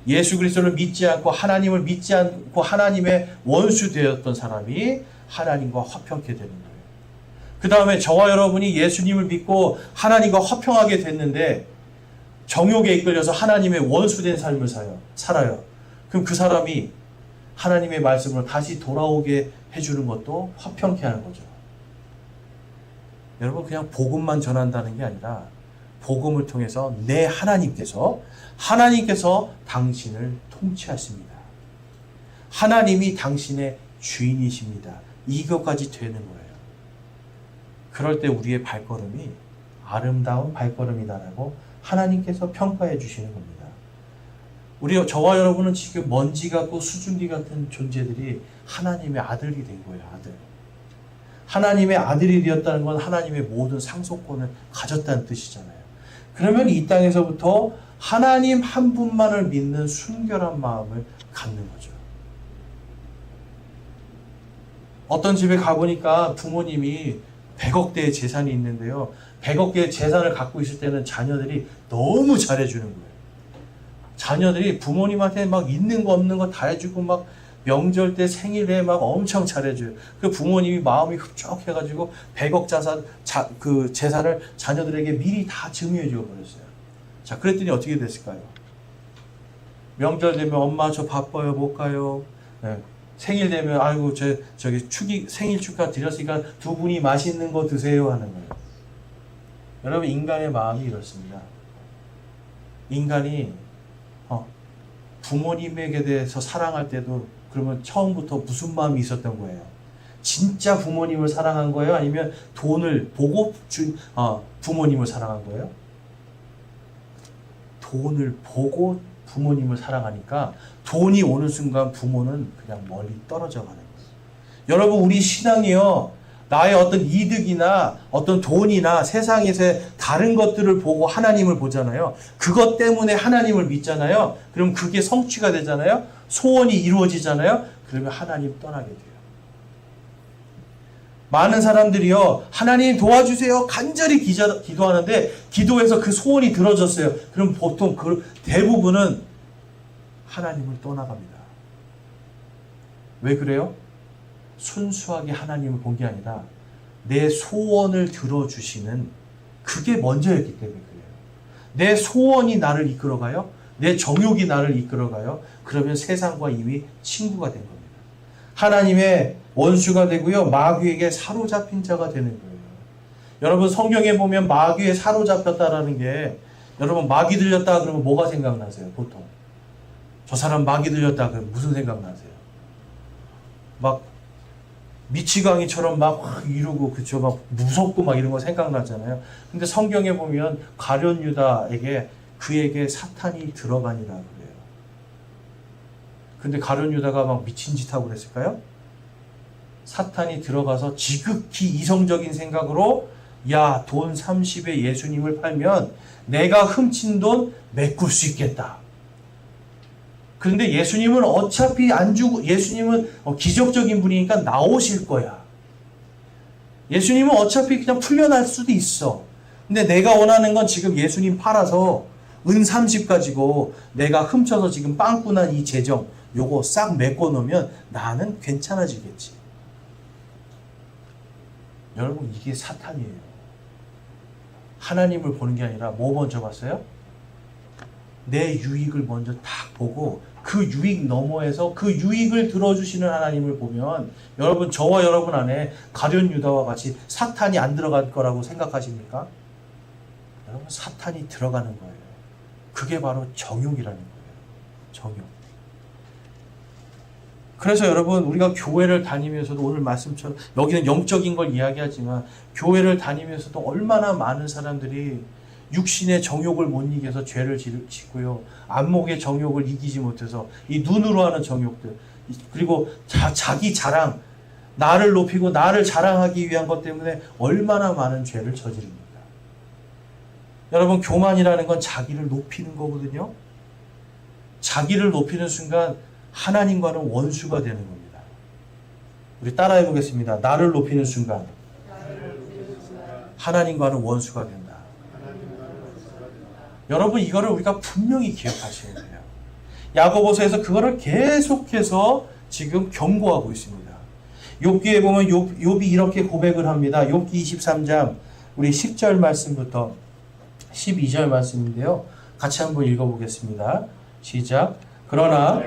예수 그리스도를 믿지 않고 하나님을 믿지 않고 하나님의 원수 되었던 사람이 하나님과 화평케 되는 거예요. 그 다음에 저와 여러분이 예수님을 믿고 하나님과 화평하게 됐는데 정욕에 이끌려서 하나님의 원수된 삶을 살아요. 그럼 그 사람이 하나님의 말씀으로 다시 돌아오게 해주는 것도 화평케 하는 거죠. 여러분, 그냥 복음만 전한다는 게 아니라 복음을 통해서 내 하나님께서 당신을 통치하십니다. 하나님이 당신의 주인이십니다. 이것까지 되는 거예요. 그럴 때 우리의 발걸음이 아름다운 발걸음이다라고 하나님께서 평가해 주시는 겁니다. 저와 여러분은 지금 먼지 같고 수증기 같은 존재들이 하나님의 아들이 된 거예요. 아들. 하나님의 아들이 되었다는 건 하나님의 모든 상속권을 가졌다는 뜻이잖아요. 그러면 이 땅에서부터 하나님 한 분만을 믿는 순결한 마음을 갖는 거죠. 어떤 집에 가보니까 부모님이 100억대의 재산이 있는데요. 100억대의 재산을 갖고 있을 때는 자녀들이 너무 잘해주는 거예요. 자녀들이 부모님한테 막 있는 거 없는 거 다 해주고 막 명절 때 생일에 막 엄청 잘해줘요. 그 부모님이 마음이 흡족해가지고 100억 그 재산을 자녀들에게 미리 다 증여해줘 버렸어요. 자, 그랬더니 어떻게 됐을까요? 명절 되면 엄마 저 바빠요 못 가요. 네. 생일 되면 아이고 저기 생일 축하 드렸으니까 두 분이 맛있는 거 드세요 하는 거예요. 여러분, 인간의 마음이 이렇습니다. 인간이 부모님에게 대해서 사랑할 때도 그러면 처음부터 무슨 마음이 있었던 거예요? 진짜 부모님을 사랑한 거예요? 아니면 돈을 보고 부모님을 사랑한 거예요? 돈을 보고 부모님을 사랑하니까 돈이 오는 순간 부모는 그냥 멀리 떨어져 가는 거예요. 여러분, 우리 신앙이요, 나의 어떤 이득이나 어떤 돈이나 세상에서의 다른 것들을 보고 하나님을 보잖아요. 그것 때문에 하나님을 믿잖아요. 그럼 그게 성취가 되잖아요. 소원이 이루어지잖아요. 그러면 하나님 떠나게 돼요. 많은 사람들이요, 하나님 도와주세요 간절히 기도하는데 기도해서 그 소원이 들어졌어요. 그럼 보통 대부분은 하나님을 떠나갑니다. 왜 그래요? 순수하게 하나님을 본 게 아니라 내 소원을 들어주시는 그게 먼저였기 때문에 그래요. 내 소원이 나를 이끌어가요. 내 정욕이 나를 이끌어가요. 그러면 세상과 이미 친구가 된 겁니다. 하나님의 원수가 되고요. 마귀에게 사로잡힌 자가 되는 거예요. 여러분, 성경에 보면 마귀에 사로잡혔다라는 게, 여러분, 마귀 들렸다 그러면 뭐가 생각나세요? 보통 저 사람 마귀 들렸다 그러면 무슨 생각나세요? 막 미치광이처럼 막 이루고 그쵸 막 무섭고 막 이런 거 생각나잖아요. 근데 성경에 보면 가룟 유다에게 그에게 사탄이 들어가니라 그래요. 근데 가룟 유다가 막 미친 짓 하고 그랬을까요? 사탄이 들어가서 지극히 이성적인 생각으로 야, 돈 30에 예수님을 팔면 내가 훔친 돈 메꿀 수 있겠다. 그런데 예수님은 어차피 안 주고, 예수님은 기적적인 분이니까 나오실 거야. 예수님은 어차피 그냥 풀려날 수도 있어. 근데 내가 원하는 건 지금 예수님 팔아서 은 30 가지고 내가 훔쳐서 지금 빵꾸난 이 재정 요거 싹 메꿔 놓으면 나는 괜찮아지겠지. 여러분, 이게 사탄이에요. 하나님을 보는 게 아니라 뭐 먼저 봤어요? 내 유익을 먼저 딱 보고 그 유익 너머에서 그 유익을 들어주시는 하나님을 보면 여러분, 저와 여러분 안에 가룟 유다와 같이 사탄이 안 들어갈 거라고 생각하십니까? 여러분, 사탄이 들어가는 거예요. 그게 바로 정욕이라는 거예요. 정욕. 그래서 여러분, 우리가 교회를 다니면서도 오늘 말씀처럼 여기는 영적인 걸 이야기하지만 교회를 다니면서도 얼마나 많은 사람들이 육신의 정욕을 못 이겨서 죄를 짓고요. 안목의 정욕을 이기지 못해서 이 눈으로 하는 정욕들, 그리고 자기 자랑, 나를 높이고 나를 자랑하기 위한 것 때문에 얼마나 많은 죄를 저지릅니까? 여러분, 교만이라는 건 자기를 높이는 거거든요. 자기를 높이는 순간 하나님과는 원수가 되는 겁니다. 우리 따라해 보겠습니다. 나를 높이는 순간 하나님과는 원수가 된다. 여러분, 이거를 우리가 분명히 기억하셔야 돼요. 야고보서에서 그거를 계속해서 지금 경고하고 있습니다. 욥기에 보면 욥이 이렇게 고백을 합니다. 욥기 23장 우리 10절 말씀부터 12절 말씀인데요. 같이 한번 읽어보겠습니다. 시작. 그러나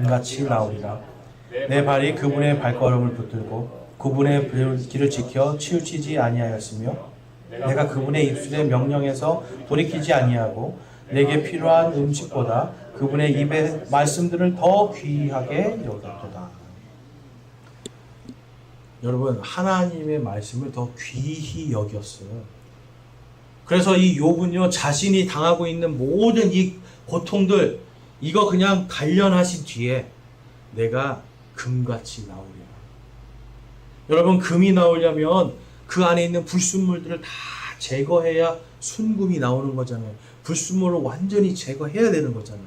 같이 나오리라. 내 발이 그분의 발걸음을 붙들고 그분의 길을 지켜 치우치지 아니하였으며 내가 그분의 입술의 명령에서 돌이키지 아니하고 내게 필요한 음식보다 그분의 입의 말씀들을 더 귀하게 여겼도다. 여러분, 하나님의 말씀을 더 귀히 여겼어요. 그래서 이 욥은요, 자신이 당하고 있는 모든 이 고통들, 이거 그냥 단련하신 뒤에 내가 금같이 나오리라. 여러분, 금이 나오려면 그 안에 있는 불순물들을 다 제거해야 순금이 나오는 거잖아요. 불순물을 완전히 제거해야 되는 거잖아요.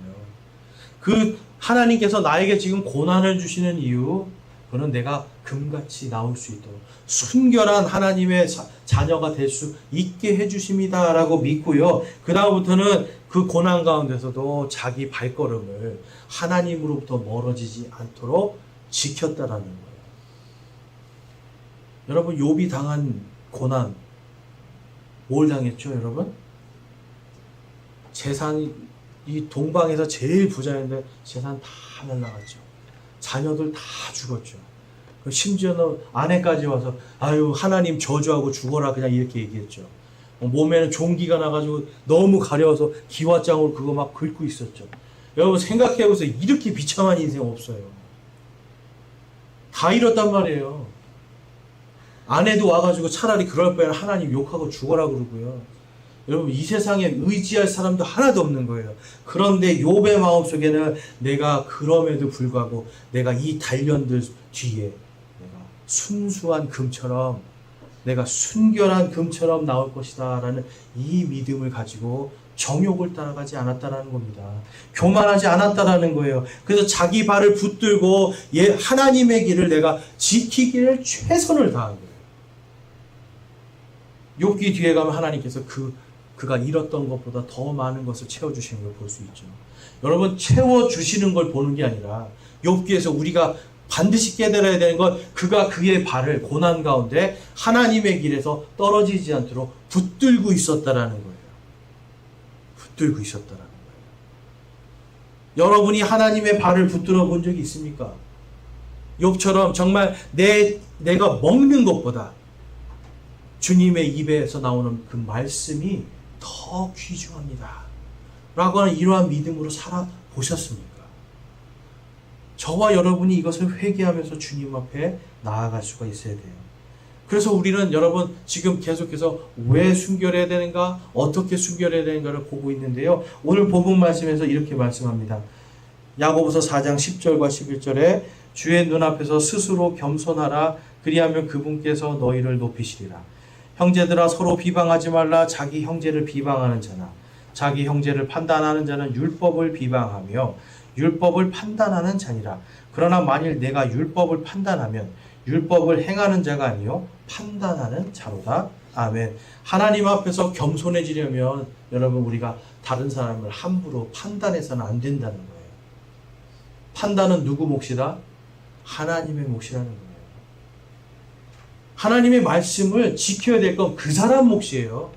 그 하나님께서 나에게 지금 고난을 주시는 이유, 그는 내가 금같이 나올 수 있도록 순결한 하나님의 자녀가 될 수 있게 해주십니다 라고 믿고요. 그 다음부터는 그 고난 가운데서도 자기 발걸음을 하나님으로부터 멀어지지 않도록 지켰다라는 거예요. 여러분, 욥이 당한 고난 뭘 당했죠, 여러분? 재산이, 이 동방에서 제일 부자인데 재산 다 날라갔죠. 자녀들 다 죽었죠. 심지어는 아내까지 와서 아유, 하나님 저주하고 죽어라, 그냥 이렇게 얘기했죠. 몸에는 종기가 나가지고 너무 가려워서 기와장으로 그거 막 긁고 있었죠. 여러분, 생각해보세요. 이렇게 비참한 인생 없어요. 다 잃었단 말이에요. 아내도 와가지고 차라리 그럴 바에는 하나님 욕하고 죽어라 그러고요. 여러분, 이 세상에 의지할 사람도 하나도 없는 거예요. 그런데 욥의 마음속에는 내가 그럼에도 불구하고 내가 이 단련들 뒤에 내가 순수한 금처럼, 내가 순결한 금처럼 나올 것이다 라는 이 믿음을 가지고 정욕을 따라가지 않았다라는 겁니다. 교만하지 않았다라는 거예요. 그래서 자기 발을 붙들고 하나님의 길을 내가 지키기를 최선을 다한 거예요. 욥기 뒤에 가면 하나님께서 그가 잃었던 것보다 더 많은 것을 채워주시는 걸 볼 수 있죠. 여러분, 채워주시는 걸 보는 게 아니라 욥기에서 우리가 반드시 깨달아야 되는 건 그가 그의 발을 고난 가운데 하나님의 길에서 떨어지지 않도록 붙들고 있었다라는 거예요. 붙들고 있었다라는 거예요. 여러분이 하나님의 발을 붙들어 본 적이 있습니까? 욥처럼 정말 내가 먹는 것보다 주님의 입에서 나오는 그 말씀이 더 귀중합니다 라고 하는 이러한 믿음으로 살아보셨습니까? 저와 여러분이 이것을 회개하면서 주님 앞에 나아갈 수가 있어야 돼요. 그래서 우리는 여러분 지금 계속해서 왜 순결해야 되는가, 어떻게 순결해야 되는가를 보고 있는데요. 오늘 본문 말씀에서 이렇게 말씀합니다. 야고보서 4장 10절과 11절에 주의 눈앞에서 스스로 겸손하라. 그리하면 그분께서 너희를 높이시리라. 형제들아 서로 비방하지 말라. 자기 형제를 비방하는 자나 자기 형제를 판단하는 자는 율법을 비방하며 율법을 판단하는 자니라. 그러나 만일 내가 율법을 판단하면 율법을 행하는 자가 아니요 판단하는 자로다. 아멘. 하나님 앞에서 겸손해지려면 여러분 우리가 다른 사람을 함부로 판단해서는 안 된다는 거예요. 판단은 누구 몫이다? 하나님의 몫이라는 거예요. 하나님의 말씀을 지켜야 될 건 그 사람 몫이에요.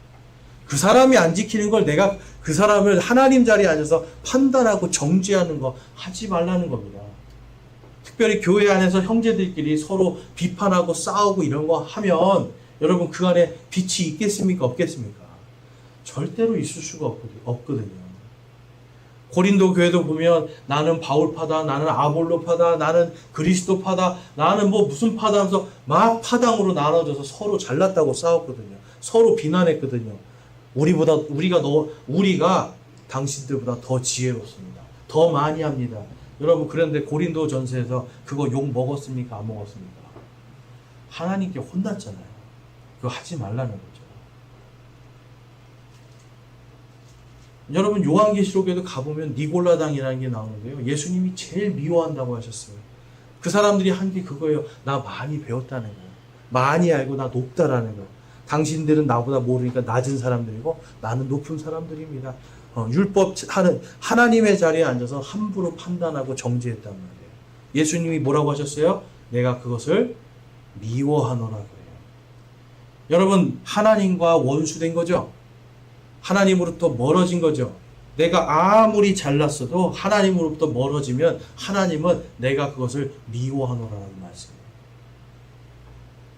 그 사람이 안 지키는 걸 내가 그 사람을 하나님 자리에 앉아서 판단하고 정죄하는 거 하지 말라는 겁니다. 특별히 교회 안에서 형제들끼리 서로 비판하고 싸우고 이런 거 하면 여러분 그 안에 빛이 있겠습니까? 없겠습니까? 절대로 있을 수가 없거든요. 고린도 교회도 보면 나는 바울파다, 나는 아볼로파다, 나는 그리스도파다, 나는 뭐 무슨 파다 하면서 막 파당으로 나눠져서 서로 잘났다고 싸웠거든요. 서로 비난했거든요. 우리가 당신들보다 더 지혜롭습니다. 더 많이 합니다. 여러분 그런데 고린도 전서에서 그거 욕 먹었습니까? 안 먹었습니까? 하나님께 혼났잖아요. 그거 하지 말라는 거죠. 여러분 요한계시록에도 가보면 니골라당이라는 게 나오는데요. 예수님이 제일 미워한다고 하셨어요. 그 사람들이 한 게 그거예요. 나 많이 배웠다는 거예요. 많이 알고 나 높다라는 거예요. 당신들은 나보다 모르니까 낮은 사람들이고 나는 높은 사람들입니다. 율법 하는 하나님의 자리에 앉아서 함부로 판단하고 정죄했단 말이에요. 예수님이 뭐라고 하셨어요? 내가 그것을 미워하노라 그래요. 여러분 하나님과 원수된 거죠. 하나님으로부터 멀어진 거죠. 내가 아무리 잘났어도 하나님으로부터 멀어지면 하나님은 내가 그것을 미워하노라는 말씀이에요.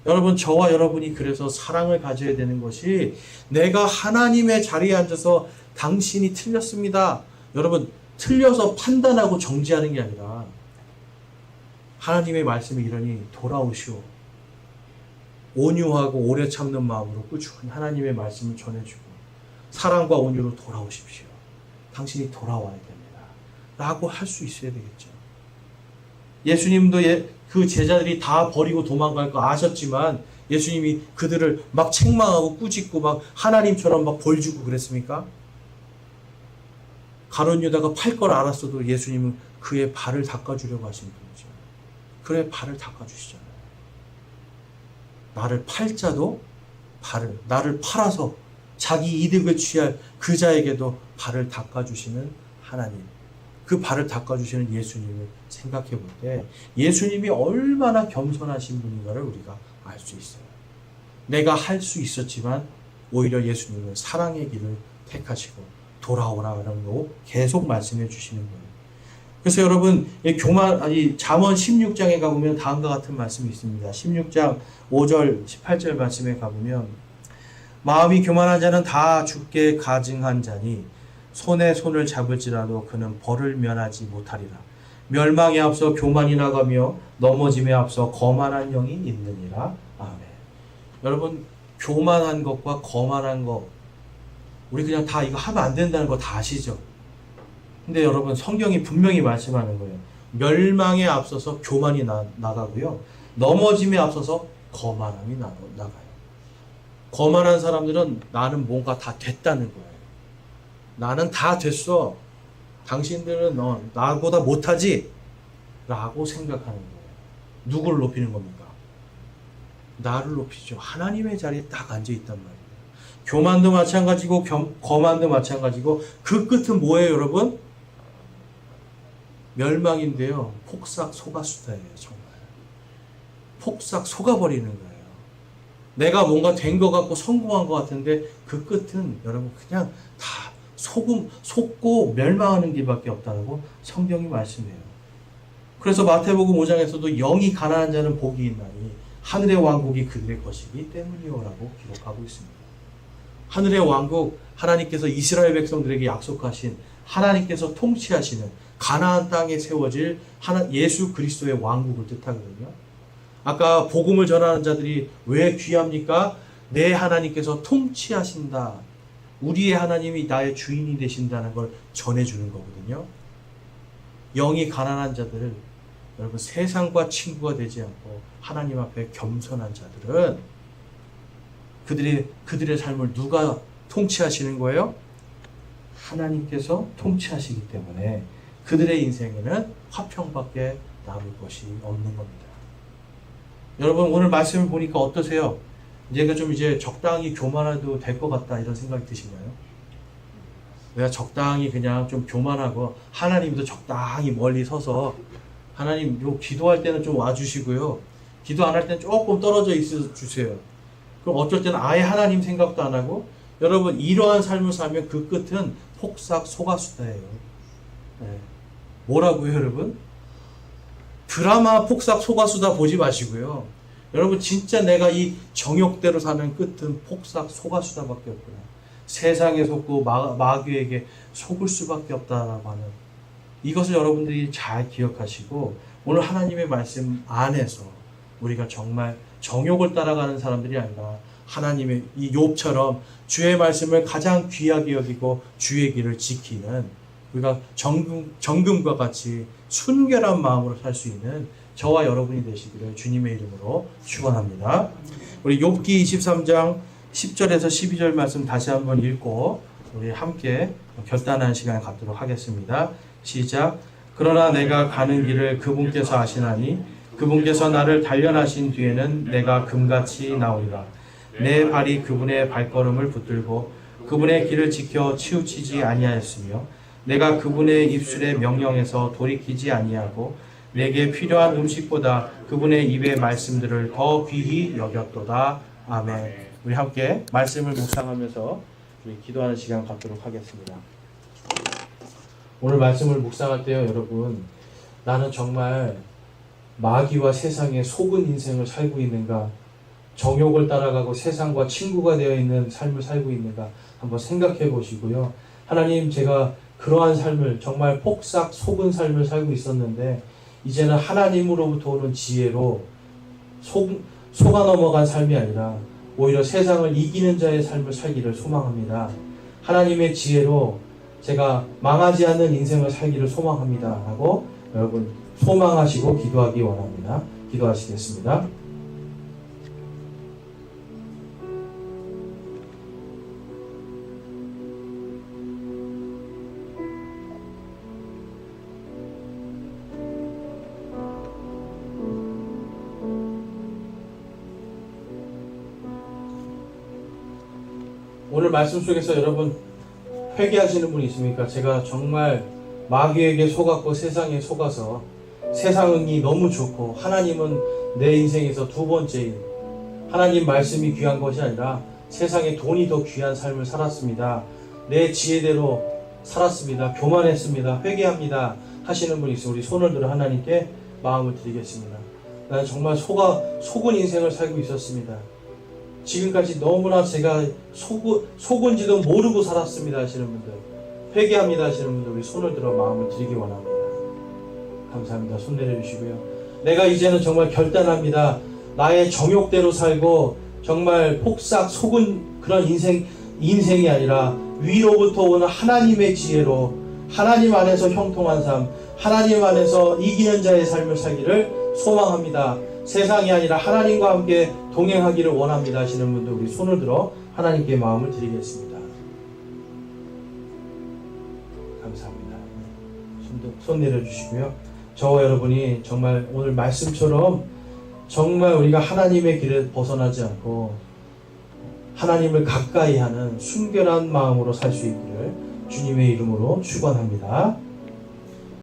여러분 저와 여러분이 그래서 사랑을 가져야 되는 것이 내가 하나님의 자리에 앉아서 당신이 틀렸습니다. 여러분 틀려서 판단하고 정죄하는 게 아니라 하나님의 말씀이 이러니 돌아오시오. 온유하고 오래 참는 마음으로 꾸준히 하나님의 말씀을 전해주고 사랑과 온유로 돌아오십시오. 당신이 돌아와야 됩니다. 라고 할 수 있어야 되겠죠. 예수님도 그 제자들이 다 버리고 도망갈 거 아셨지만 예수님이 그들을 막 책망하고 꾸짖고 막 하나님처럼 막 벌 주고 그랬습니까? 가룟 유다가 팔 걸 알았어도 예수님은 그의 발을 닦아주려고 하신 분이죠. 그의 발을 닦아주시잖아요. 나를 팔 자도 나를 팔아서 자기 이득을 취할 그 자에게도 발을 닦아주시는 하나님, 그 발을 닦아주시는 예수님을 생각해 볼 때 예수님이 얼마나 겸손하신 분인가를 우리가 알 수 있어요. 내가 할 수 있었지만 오히려 예수님은 사랑의 길을 택하시고 돌아오라고 계속 말씀해 주시는 거예요. 그래서 여러분 잠언 16장에 가보면 다음과 같은 말씀이 있습니다. 16장 5절 18절 말씀에 가보면 마음이 교만한 자는 다 죽게 가증한 자니 손에 손을 잡을지라도 그는 벌을 면하지 못하리라. 멸망에 앞서 교만이 나가며 넘어짐에 앞서 거만한 영이 있느니라. 아멘. 여러분 교만한 것과 거만한 것 우리 그냥 다 이거 하면 안 된다는 거 다 아시죠? 근데 여러분 성경이 분명히 말씀하는 거예요. 멸망에 앞서서 교만이 나가고요. 넘어짐에 앞서서 거만함이 나가요. 거만한 사람들은 나는 뭔가 다 됐다는 거예요. 나는 다 됐어. 당신들은 나보다 못하지? 라고 생각하는 거예요. 누구를 높이는 겁니까? 나를 높이죠. 하나님의 자리에 딱 앉아있단 말이에요. 교만도 마찬가지고 거만도 마찬가지고 그 끝은 뭐예요 여러분? 멸망인데요. 폭삭 속았수다예요. 정말. 폭삭 속아버리는 거예요. 내가 뭔가 된 것 같고 성공한 것 같은데 그 끝은 여러분 그냥 다 속고 멸망하는 길밖에 없다고 성경이 말씀해요. 그래서 마태복음 5장에서도 영이 가난한 자는 복이 있나니 하늘의 왕국이 그들의 것이기 때문이요라고 기록하고 있습니다. 하늘의 왕국, 하나님께서 이스라엘 백성들에게 약속하신 하나님께서 통치하시는 가나안 땅에 세워질 예수 그리스도의 왕국을 뜻하거든요. 아까 복음을 전하는 자들이 왜 귀합니까? 내 하나님께서 통치하신다. 우리의 하나님이 나의 주인이 되신다는 걸 전해주는 거거든요. 영이 가난한 자들을, 여러분, 세상과 친구가 되지 않고 하나님 앞에 겸손한 자들은 그들의 삶을 누가 통치하시는 거예요? 하나님께서 통치하시기 때문에 그들의 인생에는 화평밖에 남을 것이 없는 겁니다. 여러분, 오늘 말씀을 보니까 어떠세요? 내가 좀 이제 적당히 교만해도 될 것 같다, 이런 생각이 드신가요? 내가 적당히 그냥 좀 교만하고 하나님도 적당히 멀리 서서 하나님 요 기도할 때는 좀 와주시고요, 기도 안 할 때는 조금 떨어져 있어 주세요. 그럼 어쩔 때는 아예 하나님 생각도 안 하고, 여러분, 이러한 삶을 살면 그 끝은 폭삭 속았수다예요. 네. 뭐라고요, 여러분? 드라마 폭삭 속았수다 보지 마시고요. 여러분, 진짜 내가 이 정욕대로 사는 끝은 폭삭 속았수다밖에 없구나. 세상에 속고 마귀에게 속을 수밖에 없다라고 하는 이것을 여러분들이 잘 기억하시고, 오늘 하나님의 말씀 안에서 우리가 정말 정욕을 따라가는 사람들이 아니라 하나님의 이 욥처럼 주의 말씀을 가장 귀하게 여기고 주의 길을 지키는, 우리가 정금과 같이 순결한 마음으로 살 수 있는 저와 여러분이 되시기를 주님의 이름으로 축원합니다. 우리 욥기 23장 10절에서 12절 말씀 다시 한번 읽고 우리 함께 결단하는 시간을 갖도록 하겠습니다. 시작. 그러나 내가 가는 길을 그분께서 아시나니 그분께서 나를 단련하신 뒤에는 내가 금같이 나오리라. 내 발이 그분의 발걸음을 붙들고 그분의 길을 지켜 치우치지 아니하였으며 내가 그분의 입술의 명령에서 돌이키지 아니하고 내게 필요한 음식보다 그분의 입의 말씀들을 더 귀히 여겼도다. 아멘. 우리 함께 말씀을 묵상하면서 우리 기도하는 시간 갖도록 하겠습니다. 오늘 말씀을 묵상할 때요, 여러분, 나는 정말 마귀와 세상에 속은 인생을 살고 있는가, 정욕을 따라가고 세상과 친구가 되어 있는 삶을 살고 있는가 한번 생각해 보시고요. 하나님, 제가 그러한 삶을, 정말 폭삭 속은 삶을 살고 있었는데 이제는 하나님으로부터 오는 지혜로 속아 넘어간 삶이 아니라 오히려 세상을 이기는 자의 삶을 살기를 소망합니다. 하나님의 지혜로 제가 망하지 않는 인생을 살기를 소망합니다 하고 여러분 소망하시고 기도하기 원합니다. 기도하시겠습니다. 오늘 말씀 속에서 여러분 회개하시는 분이 있습니까? 제가 정말 마귀에게 속았고 세상에 속아서 세상이 너무 좋고 하나님은 내 인생에서 두 번째인, 하나님 말씀이 귀한 것이 아니라 세상에 돈이 더 귀한 삶을 살았습니다. 내 지혜대로 살았습니다. 교만했습니다. 회개합니다 하시는 분이 있어요. 우리 손을 들어 하나님께 마음을 드리겠습니다. 나는 정말 속은 인생을 살고 있었습니다. 지금까지 너무나 제가 속은지도 모르고 살았습니다 하시는 분들, 회개합니다 하시는 분들, 우리 손을 들어 마음을 드리기 원합니다. 감사합니다. 손 내려주시고요. 내가 이제는 정말 결단합니다. 나의 정욕대로 살고 정말 폭삭 속은 그런 인생이 아니라 위로부터 오는 하나님의 지혜로 하나님 안에서 형통한 삶, 하나님 안에서 이기는 자의 삶을 살기를 소망합니다. 세상이 아니라 하나님과 함께 동행하기를 원합니다 하시는 분들, 우리 손을 들어 하나님께 마음을 드리겠습니다. 감사합니다. 손 내려주시고요. 저와 여러분이 정말 오늘 말씀처럼 정말 우리가 하나님의 길을 벗어나지 않고 하나님을 가까이 하는 순결한 마음으로 살 수 있기를 주님의 이름으로 축원합니다.